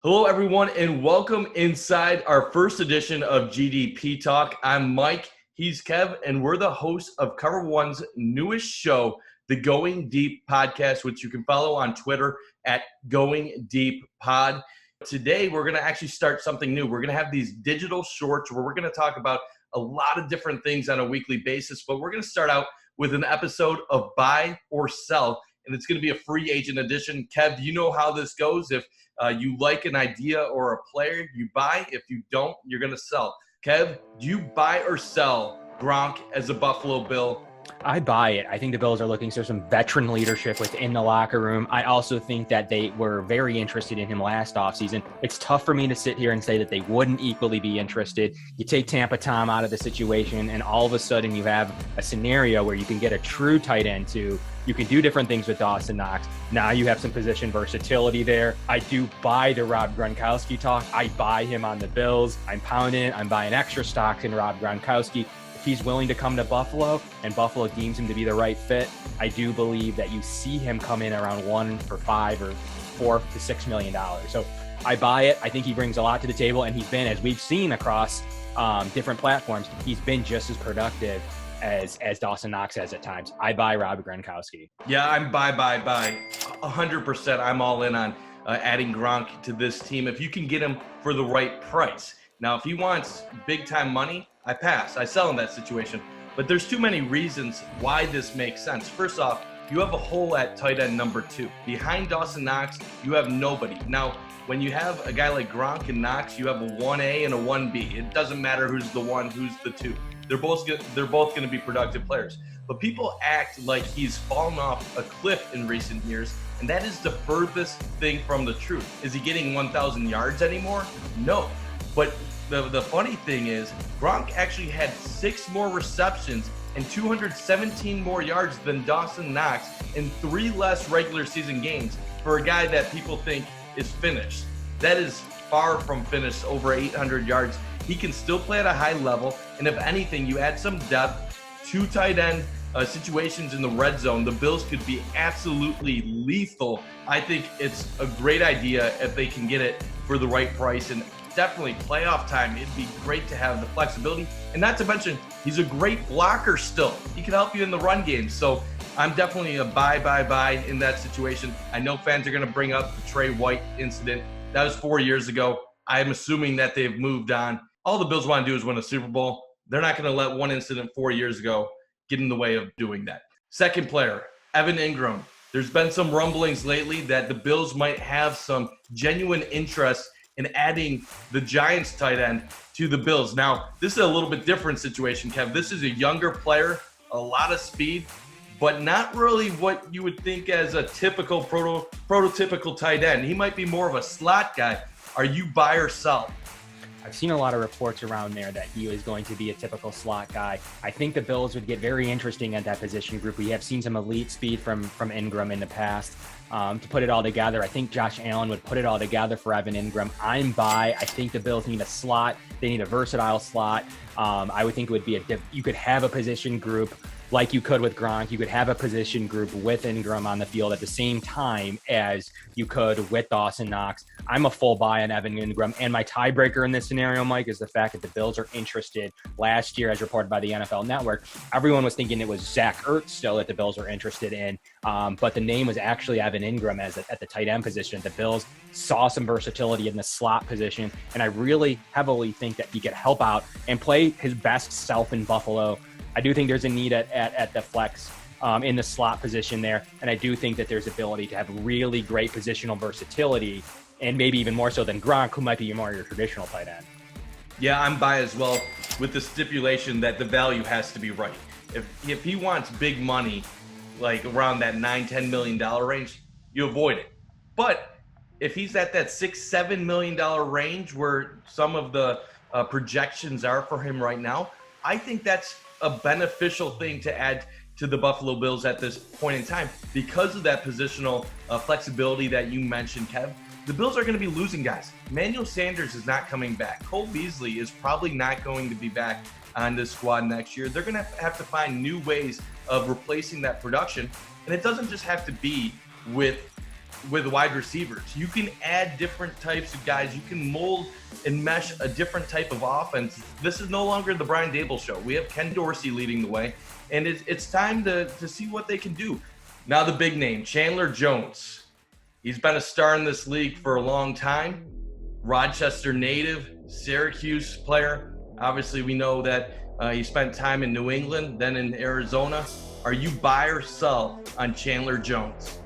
Hello, everyone, and welcome inside our first edition of GDP Talk. I'm Mike, he's Kev, and we're the hosts of Cover One's newest show, the Going Deep podcast, which you can follow on Twitter at Going Deep Pod. Today, we're going to actually start something new. We're going to have these digital shorts where we're going to talk about a lot of different things on a weekly basis, but we're going to start out with an episode of Buy or Sell, and it's going to be a free agent edition. Kev, you know how this goes. If you like an idea or a player, you buy. If you don't, you're going to sell. Kev, do you buy or sell Gronk as a Buffalo Bill? I buy it. I think the Bills are looking for some veteran leadership within the locker room. I also think that they were very interested in him last offseason. It's tough for me to sit here and say that they wouldn't equally be interested. You take Tampa Tom out of the situation, and all of a sudden you have a scenario where you can get a true tight end too. You can do different things with Dawson Knox. Now you have some position versatility there. I do buy the Rob Gronkowski talk. I buy him on the Bills. I'm pounding it. I'm buying extra stocks in Rob Gronkowski. If he's willing to come to Buffalo and Buffalo deems him to be the right fit, I do believe that you see him come in around 1 for $5 or $4 to $6 million. So I buy it. I think he brings a lot to the table, and he's been, as we've seen across different platforms, he's been just as productive as Dawson Knox has at times. I buy Rob Gronkowski. Yeah, I'm buy. 100%. I'm all in on adding Gronk to this team if you can get him for the right price. Now, if he wants big-time money, I pass. I sell in that situation. But there's too many reasons why this makes sense. First off, you have a hole at tight end number 2. Behind Dawson Knox, you have nobody. Now, when you have a guy like Gronk and Knox, you have a 1A and a 1B. It doesn't matter who's the 1, who's the 2. They're both going to be productive players. But people act like he's fallen off a cliff in recent years, and that is the furthest thing from the truth. Is he getting 1,000 yards anymore? No. But the funny thing is, Gronk actually had 6 more receptions and 217 more yards than Dawson Knox in 3 less regular season games for a guy that people think is finished. That is far from finished, over 800 yards. He can still play at a high level, and if anything, you add some depth, 2 tight end situations in the red zone, the Bills could be absolutely lethal. I think it's a great idea if they can get it for the right price, and definitely playoff time. It'd be great to have the flexibility, and not to mention, he's a great blocker still. He can help you in the run game, so I'm definitely a buy in that situation. I know fans are going to bring up the Trey White incident. That was 4 years ago. I'm assuming that they've moved on. All the Bills want to do is win a Super Bowl. They're not going to let one incident 4 years ago get in the way of doing that. Second player, Evan Engram. There's been some rumblings lately that the Bills might have some genuine interest in adding the Giants tight end to the Bills. Now, this is a little bit different situation, Kev. This is a younger player, a lot of speed, but not really what you would think as a typical prototypical tight end. He might be more of a slot guy. Are you buy or sell? I've seen a lot of reports around there that he is going to be a typical slot guy. I think the Bills would get very interesting at that position group. We have seen some elite speed from Engram in the past. To put it all together, I think Josh Allen would put it all together for Evan Engram. I'm buy. I think the Bills need a slot. They need a versatile slot. I would think it would be you could have a position group like you could with Gronk. You could have a position group with Engram on the field at the same time as you could with Dawson Knox. I'm a full buy on Evan Engram. And my tiebreaker in this scenario, Mike, is the fact that the Bills are interested. Last year, as reported by the NFL Network, everyone was thinking it was Zach Ertz still that the Bills were interested in. But the name was actually Evan Engram at the tight end position. The Bills saw some versatility in the slot position. And I really heavily think that he could help out and play his best self in Buffalo. I do think there's a need at the flex in the slot position there. And I do think that there's ability to have really great positional versatility, and maybe even more so than Gronk, who might be more your traditional tight end. Yeah, I'm buy as well, with the stipulation that the value has to be right. If he wants big money, like around that $9-10 million range, you avoid it. But if he's at that $6-7 million range where some of the projections are for him right now, I think that's a beneficial thing to add to the Buffalo Bills at this point in time because of that positional flexibility that you mentioned, Kev. The Bills are going to be losing guys. Emmanuel Sanders is not coming back. Cole Beasley is probably not going to be back on this squad next year. They're going to have to find new ways of replacing that production. And it doesn't just have to be with with wide receivers. You can add different types of guys. You can mold and mesh a different type of offense. This is no longer the Brian Daboll show. We have Ken Dorsey leading the way, and it's time to see what they can do. Now the big name, Chandler Jones. He's been a star in this league for a long time. Rochester native, Syracuse player. Obviously, we know that he spent time in New England, then in Arizona. Are you buy or sell on Chandler Jones?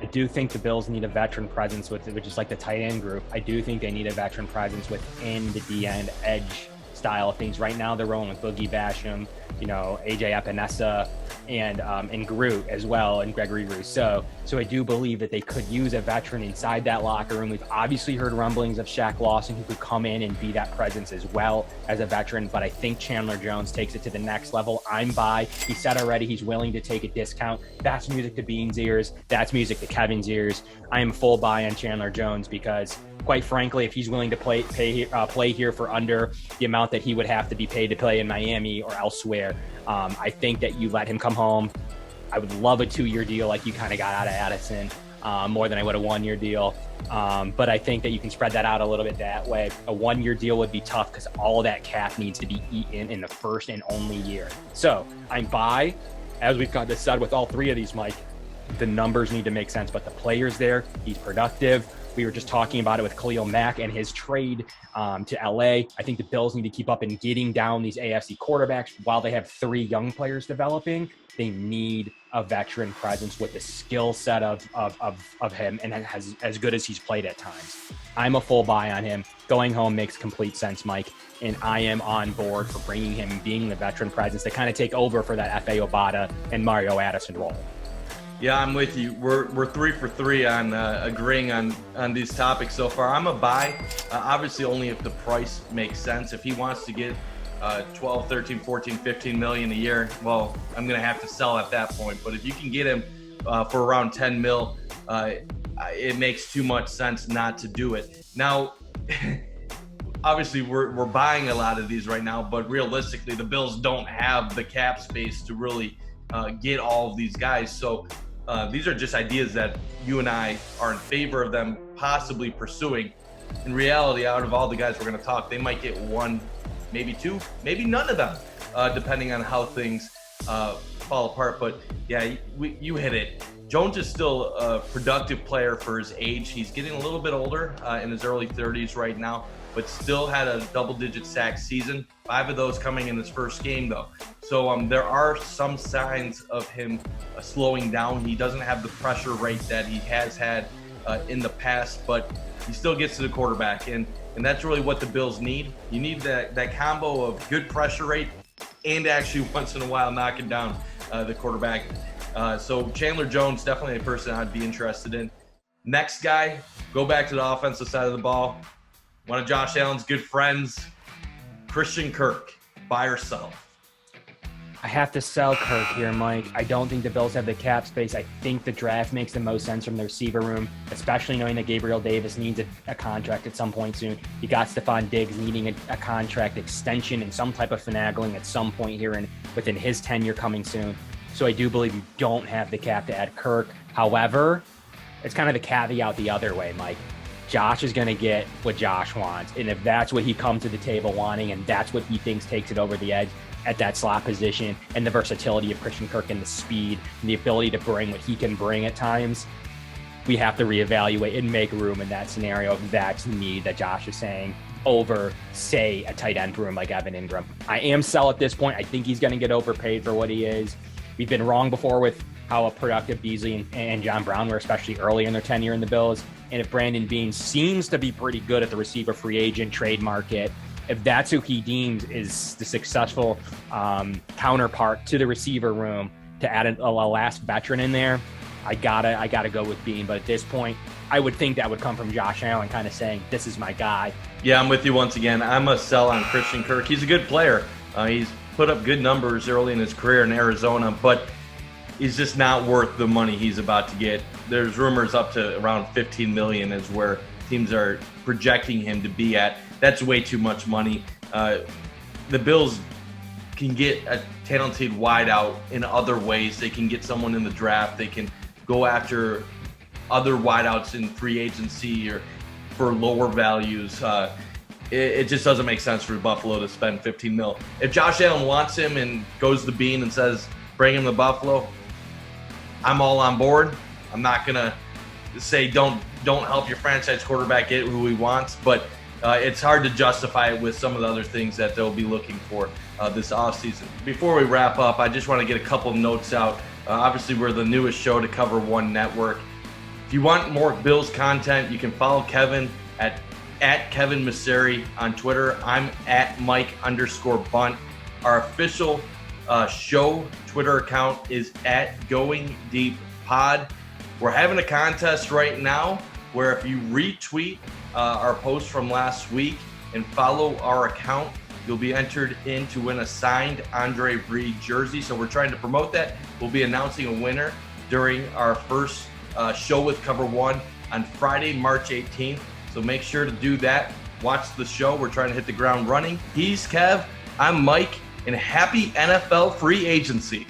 I do think the Bills need a veteran presence with it, which is like the tight end group. I do think they need a veteran presence within the D-end edge style of things. Right now, they're rolling with Boogie Basham, AJ Epinesa, and Groot as well, and Gregory Rousseau. So I do believe that they could use a veteran inside that locker room. We've obviously heard rumblings of Shaq Lawson, who could come in and be that presence as well as a veteran, but I think Chandler Jones takes it to the next level. I'm buy. He said already he's willing to take a discount. That's music to Bean's ears. That's music to Kevin's ears. I am full buy on Chandler Jones because, quite frankly, if he's willing to play here for under the amount that he would have to be paid to play in Miami or elsewhere, I think that you let him come home. I would love a 2-year deal like you kind of got out of Addison, more than I would a 1-year deal. But I think that you can spread that out a little bit that way. A 1-year deal would be tough because all that cap needs to be eaten in the first and only year. So I'm buy, as we've got this said with all three of these, Mike. The numbers need to make sense, but the player's there. He's productive. We were just talking about it with Khalil Mack and his trade to LA. I think the Bills need to keep up in getting down these AFC quarterbacks while they have 3 young players developing. They need a veteran presence with the skill set of him and as good as he's played at times. I'm a full buy on him. Going home makes complete sense, Mike. And I am on board for bringing him, being the veteran presence to kind of take over for that F.A. Obata and Mario Addison role. Yeah, I'm with you. We're 3 for 3 on agreeing on these topics so far. I'm a buy, obviously only if the price makes sense. If he wants to get 12, 13, 14, 15 million a year, well, I'm going to have to sell at that point. But if you can get him for around 10 mil, it makes too much sense not to do it. Now, obviously we're buying a lot of these right now, but realistically, the Bills don't have the cap space to really get all of these guys. So these are just ideas that you and I are in favor of them possibly pursuing. In reality, out of all the guys we're going to talk, they might get 1, maybe 2, maybe none of them, depending on how things fall apart. But yeah, you hit it. Jones is still a productive player for his age. He's getting a little bit older, in his early 30s right now, but still had a double-digit sack season. 5 of those coming in his first game, though. So there are some signs of him slowing down. He doesn't have the pressure rate that he has had in the past, but he still gets to the quarterback, and that's really what the Bills need. You need that combo of good pressure rate and actually once in a while knocking down the quarterback. So Chandler Jones, definitely a person I'd be interested in. Next guy, go back to the offensive side of the ball. One of Josh Allen's good friends, Christian Kirk. Buy or sell? I have to sell Kirk here, Mike. I don't think the Bills have the cap space. I think the draft makes the most sense from the receiver room, especially knowing that Gabriel Davis needs a contract at some point soon. You got Stephon Diggs needing a contract extension and some type of finagling at some point here within his tenure coming soon. So I do believe you don't have the cap to add Kirk. However, it's kind of the caveat the other way, Mike. Josh is going to get what Josh wants. And if that's what he comes to the table wanting and that's what he thinks takes it over the edge at that slot position, and the versatility of Christian Kirk and the speed and the ability to bring what he can bring at times, we have to reevaluate and make room in that scenario if that's the need that Josh is saying over, say, a tight end room like Evan Engram. I am sell at this point. I think he's going to get overpaid for what he is. We've been wrong before with how a productive Beasley and John Brown were, especially early in their tenure in the Bills. And if Brandon Beane seems to be pretty good at the receiver free agent trade market, if that's who he deems is the successful counterpart to the receiver room to add a last veteran in there, I gotta go with Beane. But at this point, I would think that would come from Josh Allen kind of saying, this is my guy. Yeah, I'm with you once again. I'm a sell on Christian Kirk. He's a good player. He's put up good numbers early in his career in Arizona, but he's just not worth the money he's about to get. There's rumors up to around $15 million is where teams are projecting him to be at. That's way too much money. The Bills can get a talented wideout in other ways. They can get someone in the draft. They can go after other wideouts in free agency or for lower values. It just doesn't make sense for Buffalo to spend 15 mil. If Josh Allen wants him and goes to Bean and says, bring him to Buffalo, I'm all on board. I'm not going to say don't help your franchise quarterback get who he wants, but it's hard to justify it with some of the other things that they'll be looking for this offseason. Before we wrap up, I just want to get a couple of notes out. Obviously, we're the newest show to cover one network. If you want more Bills content, you can follow Kevin at Kevin Masseri on Twitter. I'm at Mike_Bundt. Our official show Twitter account is at Going Deep Pod. We're having a contest right now where if you retweet our post from last week and follow our account, you'll be entered in to win a signed Andre Reed jersey. So we're trying to promote that. We'll be announcing a winner during our first show with Cover One on Friday, March 18th. So make sure to do that. Watch the show. We're trying to hit the ground running. He's Kev. I'm Mike. And happy NFL free agency.